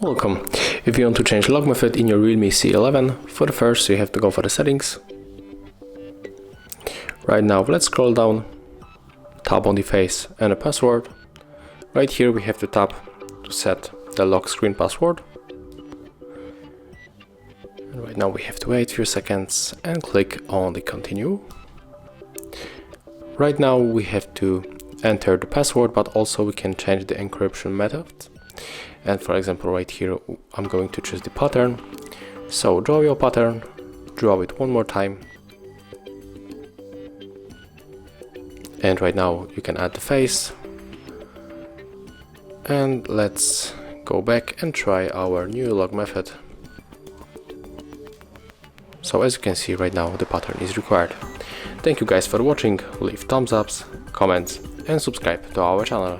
Welcome. If you want to change log method in your REALME C11, for the first you have to go for the settings. Right now let's scroll down, tap on the face and a password. Right here we have to tap to set the lock screen password. And right now we have to wait a few seconds and click on the continue. Right now we have to enter the password, but also we can change the encryption method. And for example, right here I'm going to choose the pattern. So draw your pattern, draw it one more time. And right now you can add the face. And let's go back and try our new log method. So as you can see right now the pattern is required. Thank you guys for watching, leave thumbs ups, comments and subscribe to our channel.